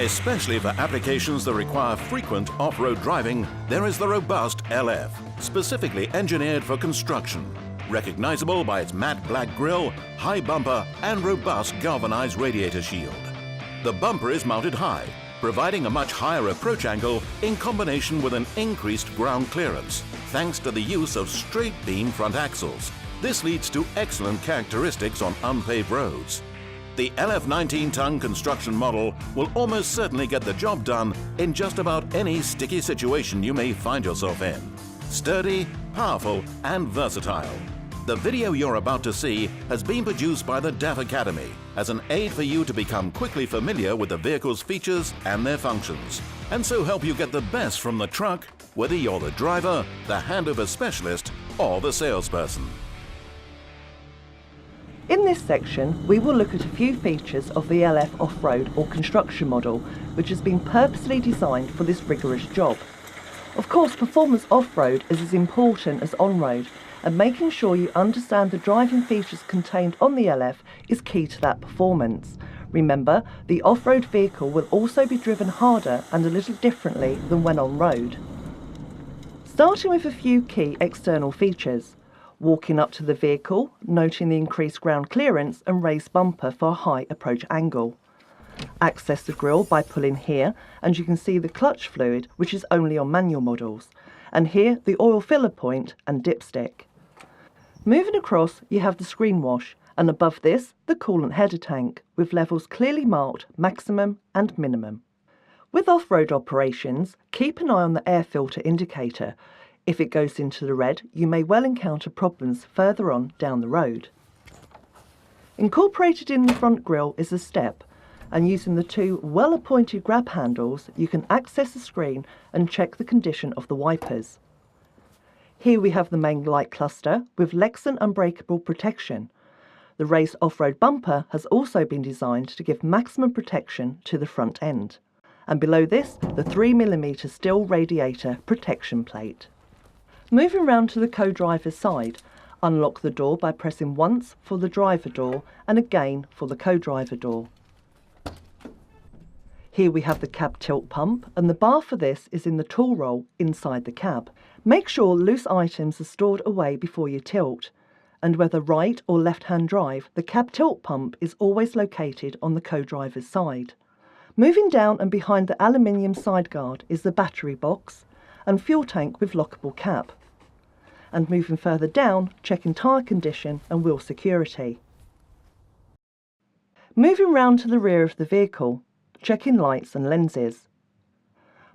Especially for applications that require frequent off-road driving, there is the robust LF, specifically engineered for construction. Recognizable by its matte black grille, high bumper and robust galvanized radiator shield. The bumper is mounted high, providing a much higher approach angle in combination with an increased ground clearance, thanks to the use of straight beam front axles. This leads to excellent characteristics on unpaved roads. The LF 19-ton construction model will almost certainly get the job done in just about any sticky situation you may find yourself in. Sturdy, powerful and versatile. The video you're about to see has been produced by the DAF Academy as an aid for you to become quickly familiar with the vehicle's features and their functions, and so help you get the best from the truck, whether you're the driver, the handover specialist or the salesperson. In this section, we will look at a few features of the LF off-road or construction model, which has been purposely designed for this rigorous job. Of course, performance off-road is as important as on-road, and making sure you understand the driving features contained on the LF is key to that performance. Remember, the off-road vehicle will also be driven harder and a little differently than when on-road. Starting with a few key external features. Walking up to the vehicle, noting the increased ground clearance and raised bumper for a high approach angle. Access the grille by pulling here, and you can see the clutch fluid, which is only on manual models, and here the oil filler point and dipstick. Moving across, you have the screen wash, and above this the coolant header tank with levels clearly marked maximum and minimum. With off-road operations, keep an eye on the air filter indicator. If it goes into the red, you may well encounter problems further on down the road. Incorporated in the front grille is a step, and using the two well-appointed grab handles you can access the screen and check the condition of the wipers. Here we have the main light cluster with Lexan unbreakable protection. The raised off-road bumper has also been designed to give maximum protection to the front end. And below this, the 3mm steel radiator protection plate. Moving round to the co-driver's side, unlock the door by pressing once for the driver door and again for the co-driver door. Here we have the cab tilt pump, and the bar for this is in the tool roll inside the cab. Make sure loose items are stored away before you tilt, and whether right or left-hand drive, the cab tilt pump is always located on the co-driver's side. Moving down and behind the aluminium side guard is the battery box and fuel tank with lockable cap. And moving further down, checking tyre condition and wheel security. Moving round to the rear of the vehicle, checking lights and lenses.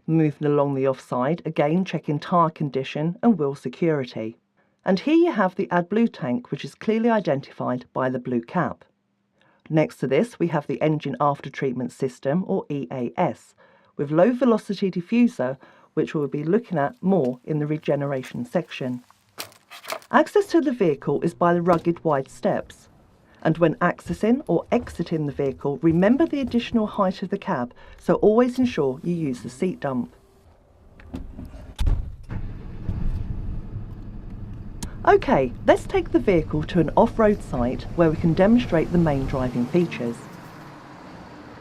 Moving along the offside, again checking tyre condition and wheel security. And here you have the AdBlue tank, which is clearly identified by the blue cap. Next to this we have the engine after treatment system, or EAS, with low velocity diffuser, which we'll be looking at more in the regeneration section. Access to the vehicle is by the rugged wide steps. And when accessing or exiting the vehicle, remember the additional height of the cab, so always ensure you use the seat dump. OK, let's take the vehicle to an off-road site where we can demonstrate the main driving features.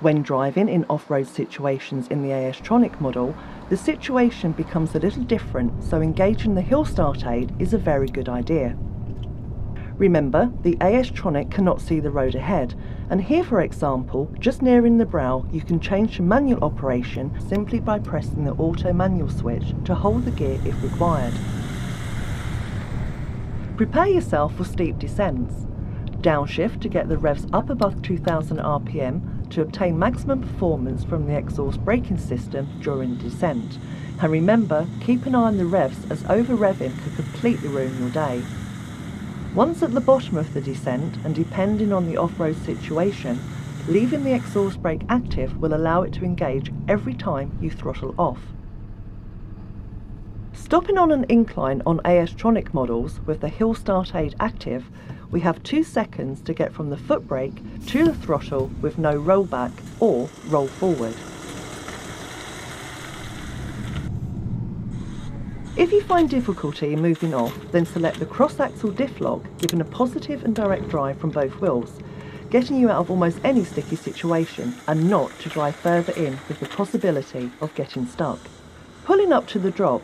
When driving in off-road situations in the AS-tronic model, the situation becomes a little different, so engaging the hill start aid is a very good idea. Remember, the AS-tronic cannot see the road ahead, and here for example, just nearing the brow, you can change to manual operation simply by pressing the auto manual switch to hold the gear if required. Prepare yourself for steep descents. Downshift to get the revs up above 2000 RPM to obtain maximum performance from the exhaust braking system during descent. And remember, keep an eye on the revs, as over-revving could completely ruin your day. Once at the bottom of the descent, and depending on the off-road situation, leaving the exhaust brake active will allow it to engage every time you throttle off. Stopping on an incline on AS-tronic models with the hill start aid active, we have 2 seconds to get from the foot brake to the throttle with no rollback or roll forward. If you find difficulty in moving off, then select the cross-axle diff lock, giving a positive and direct drive from both wheels. getting you out of almost any sticky situation and not to drive further in with the possibility of getting stuck. Pulling up to the drop,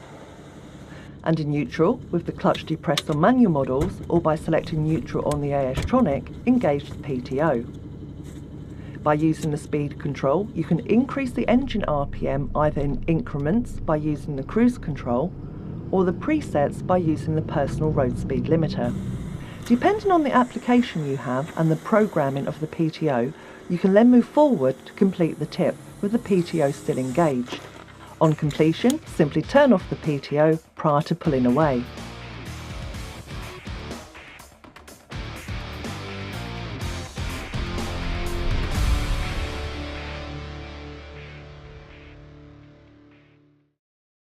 and in neutral, with the clutch depressed on manual models or by selecting neutral on the AS-tronic, engage the PTO. By using the speed control, you can increase the engine RPM either in increments by using the cruise control or the presets by using the personal road speed limiter. Depending on the application you have and the programming of the PTO, you can then move forward to complete the tip with the PTO still engaged. On completion, simply turn off the PTO prior to pulling away.